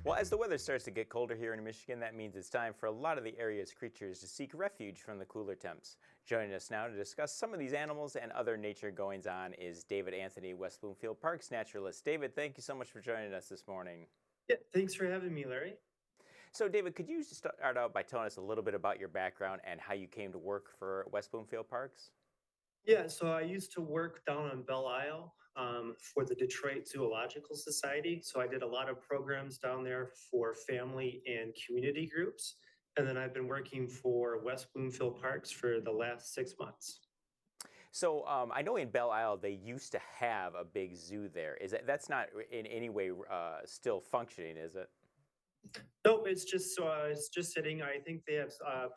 Well, as the weather starts to get colder here in Michigan, that means it's time for a lot of the area's creatures to seek refuge from the cooler temps. Joining us now to discuss some of these animals and other nature goings on is David Anthony, West Bloomfield Parks Naturalist. David, thank you so much for joining us this morning. Yeah, thanks for having me, Larry. So, David, could you start out by telling us a little bit about your background and how you came to work for West Bloomfield Parks? Yeah, so I used to work down on Belle Isle for the Detroit Zoological Society. So I did a lot of programs down there for family and community groups. And then I've been working for West Bloomfield Parks for the last 6 months. So, I know in Belle Isle they used to have a big zoo there. That's not in any way still functioning, is it? Nope, it's just sitting. I think they have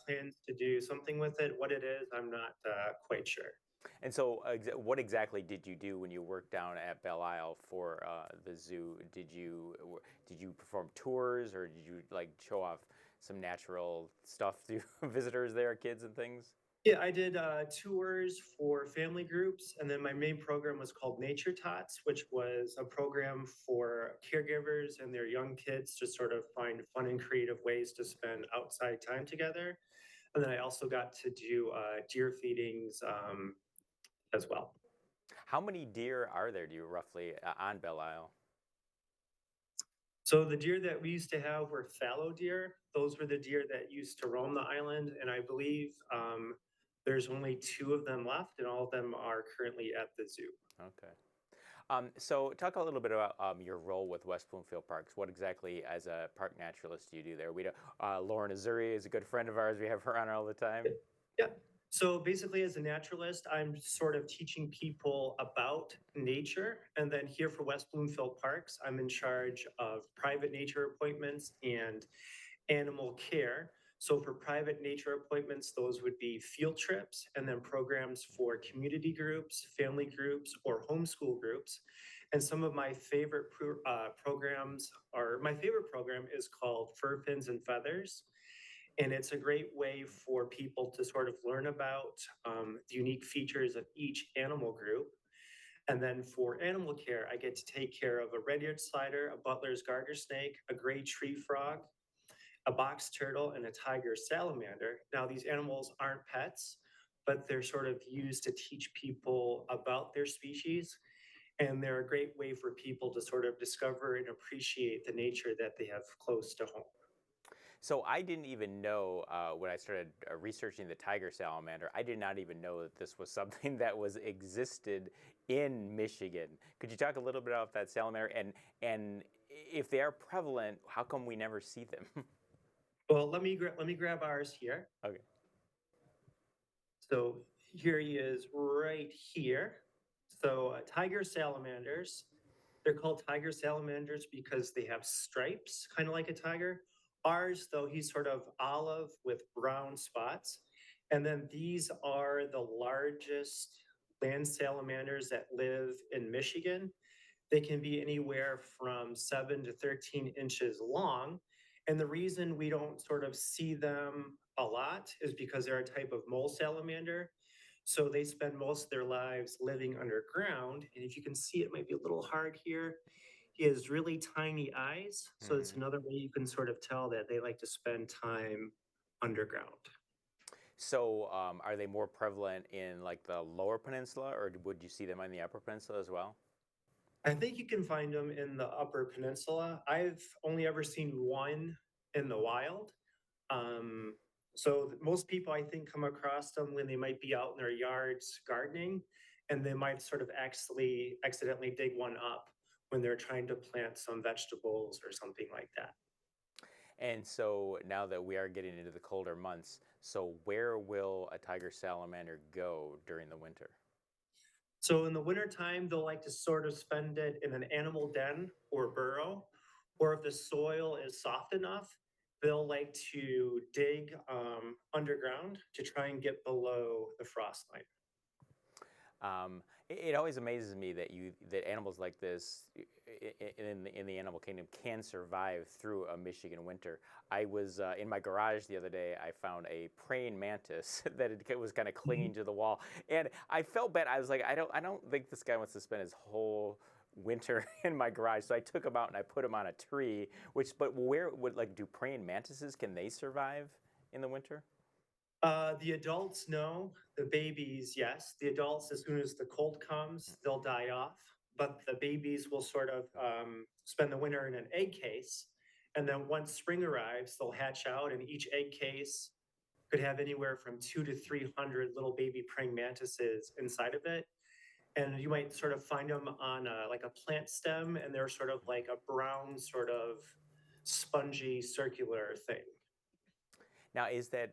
plans to do something with it. What it is, I'm not quite sure. And so, what exactly did you do when you worked down at Belle Isle for the zoo? Did you perform tours, or did you like show off some natural stuff to visitors there, kids and things? Yeah, I did tours for family groups, and then my main program was called Nature Tots, which was a program for caregivers and their young kids to sort of find fun and creative ways to spend outside time together. And then I also got to do deer feedings as well. How many deer are there, do you roughly on Belle Isle? So the deer that we used to have were fallow deer. Those were the deer that used to roam the island, and I believe there's only two of them left, and all of them are currently at the zoo. Okay. So, talk a little bit about your role with West Bloomfield Parks. What exactly, as a park naturalist, do you do there? We do, Lauren Azuri is a good friend of ours. We have her on all the time. Yeah. So basically, as a naturalist, I'm sort of teaching people about nature. And then here for West Bloomfield Parks, I'm in charge of private nature appointments and animal care. So for private nature appointments, those would be field trips and then programs for community groups, family groups, or homeschool groups. And some of my favorite programs are my favorite program is called Fur Fins and Feathers. And it's a great way for people to sort of learn about the unique features of each animal group. And then for animal care, I get to take care of a red-eared slider, a Butler's garter snake, a gray tree frog, a box turtle, and a tiger salamander. Now, these animals aren't pets, but they're sort of used to teach people about their species. And they're a great way for people to sort of discover and appreciate the nature that they have close to home. So, I didn't even know when I started researching the tiger salamander. I did not even know that this was something that was existed in Michigan. Could you talk a little bit about that salamander and if they are prevalent, how come we never see them? Well, let me grab ours here. Okay. So here he is right here. So tiger salamanders, they're called tiger salamanders because they have stripes, kind of like a tiger. Ours, though, he's sort of olive with brown spots. And then these are the largest land salamanders that live in Michigan. They can be anywhere from 7 to 13 inches long. And the reason we don't sort of see them a lot is because they're a type of mole salamander. So they spend most of their lives living underground. And if you can see, it might be a little hard here. He has really tiny eyes. So it's Hmm. another way you can sort of tell that they like to spend time underground. So, are they more prevalent in like the lower peninsula, or would you see them on the upper peninsula as well? I think you can find them in the Upper Peninsula. I've only ever seen one in the wild. Um, so most people, I think, come across them when they might be out in their yards gardening, and they might sort of accidentally dig one up when they're trying to plant some vegetables or something like that. And so now that we are getting into the colder months, so where will a tiger salamander go during the winter? So in the wintertime, they'll like to sort of spend it in an animal den or burrow, or if the soil is soft enough, they'll like to dig underground to try and get below the frost line. It always amazes me that animals like this in the animal kingdom can survive through a Michigan winter. I was in my garage the other day. I found a praying mantis that was kind of Mhm. clinging to the wall, and I felt bad. I was like, I don't think this guy wants to spend his whole winter in my garage. So I took them out and I put them on a tree. But where would like do praying mantises? Can they survive in the winter? The adults, no. The babies, yes. The adults, as soon as the cold comes, they'll die off. But the babies will sort of spend the winter in an egg case. And then once spring arrives, they'll hatch out, and each egg case could have anywhere from 200 to 300 little baby praying mantises inside of it. And you might sort of find them on like a plant stem, and they're sort of like a brown, sort of spongy, circular thing. Now, is that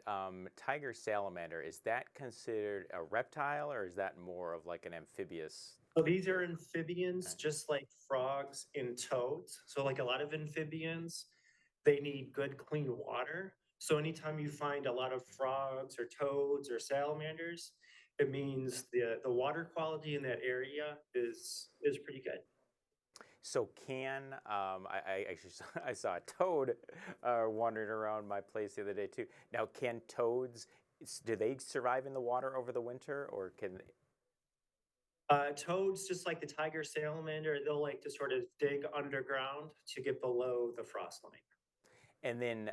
tiger salamander, is that considered a reptile or is that more of like an amphibious? So these are amphibians, Okay. just like frogs and toads. So like a lot of amphibians, they need good, clean water. So anytime you find a lot of frogs or toads or salamanders, it means the water quality in that area is pretty good. So I actually I saw a toad wandering around my place the other day too. Now, can toads, do they survive in the water over the winter or can, Toads, just like the tiger salamander, they'll like to sort of dig underground to get below the frost line. and then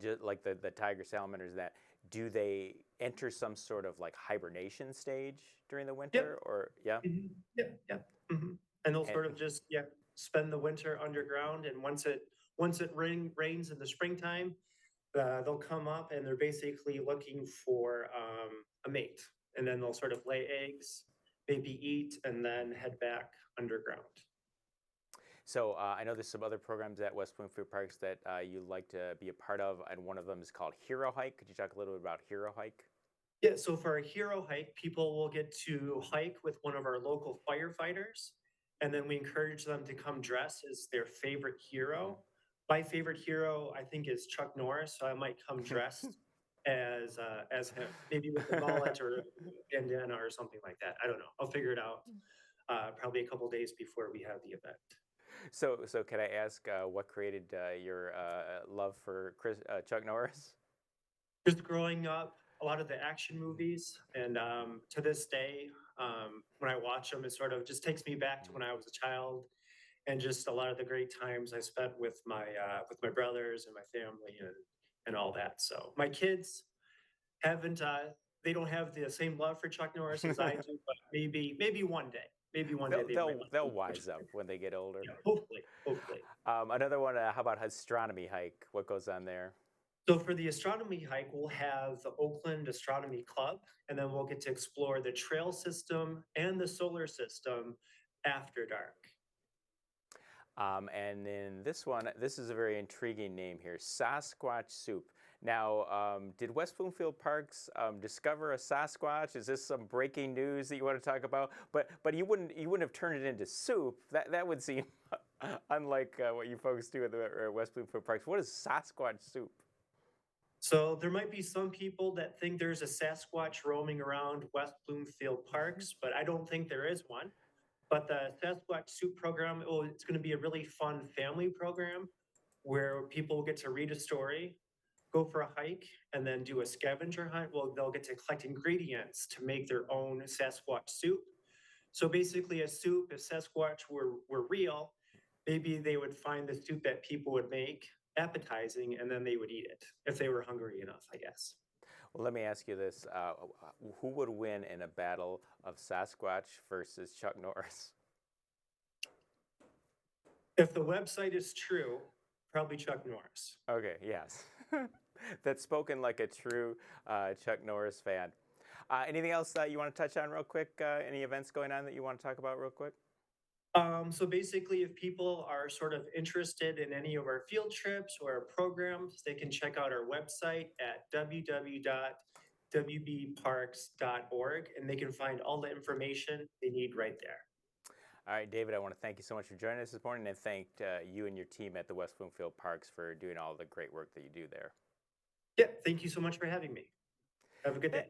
just like the tiger salamanders that, do they enter some sort of like hibernation stage during the Yep. winter or yeah? Yep. Yep. And they'll And, sort of just, yeah, spend the winter underground. And once it rains in the springtime, they'll come up and they're basically looking for a mate. And then they'll sort of lay eggs, maybe eat, and then head back underground. So I know there's some other programs at West Bloomfield Parks that you like to be a part of, and one of them is called Hero Hike. Could you talk a little bit about Hero Hike? Yeah, so for a hero hike, people will get to hike with one of our local firefighters, and then we encourage them to come dressed as their favorite hero. My favorite hero, I think, is Chuck Norris, so I might come dressed as him, maybe with a mullet or a bandana or something like that. I don't know. I'll figure it out probably a couple days before we have the event. So can I ask what created your love for Chuck Norris? Just growing up, a lot of the action movies, and to this day, when I watch them, it sort of just takes me back to when I was a child, and just a lot of the great times I spent with my brothers and my family and all that. So my kids haven't they don't have the same love for Chuck Norris as I do, but maybe one day, they might They'll like wise up when they get older. yeah, hopefully. Another one. How about astronomy hike? What goes on there? So for the astronomy hike, we'll have the Oakland Astronomy Club, and then we'll get to explore the trail system and the solar system after dark. And then this is a very intriguing name here, Sasquatch Soup. Now, did West Bloomfield Parks discover a Sasquatch? Is this some breaking news that you want to talk about? But you wouldn't have turned it into soup. That would seem unlike what you folks do at the West Bloomfield Parks. What is Sasquatch Soup? So there might be some people that think there's a Sasquatch roaming around West Bloomfield Parks, but I don't think there is one. But the Sasquatch Soup program, oh, it's going to be a really fun family program where people get to read a story, go for a hike, and then do a scavenger hunt. Well, they'll get to collect ingredients to make their own Sasquatch soup. So basically, a soup, if Sasquatch were real, maybe they would find the soup that people would make appetizing, and then they would eat it if they were hungry enough, I guess. Well, let me ask you this: who would win in a battle of Sasquatch versus Chuck Norris? If the website is true, probably Chuck Norris. Okay, yes, that's spoken like a true Chuck Norris fan. Anything else that you want to touch on real quick? Any events going on that you want to talk about real quick? So basically, if people are sort of interested in any of our field trips or our programs, they can check out our website at www.wbparks.org, and they can find all the information they need right there. All right, David, I want to thank you so much for joining us this morning and thank you and your team at the West Bloomfield Parks for doing all the great work that you do there. Yeah, thank you so much for having me. Have a good day.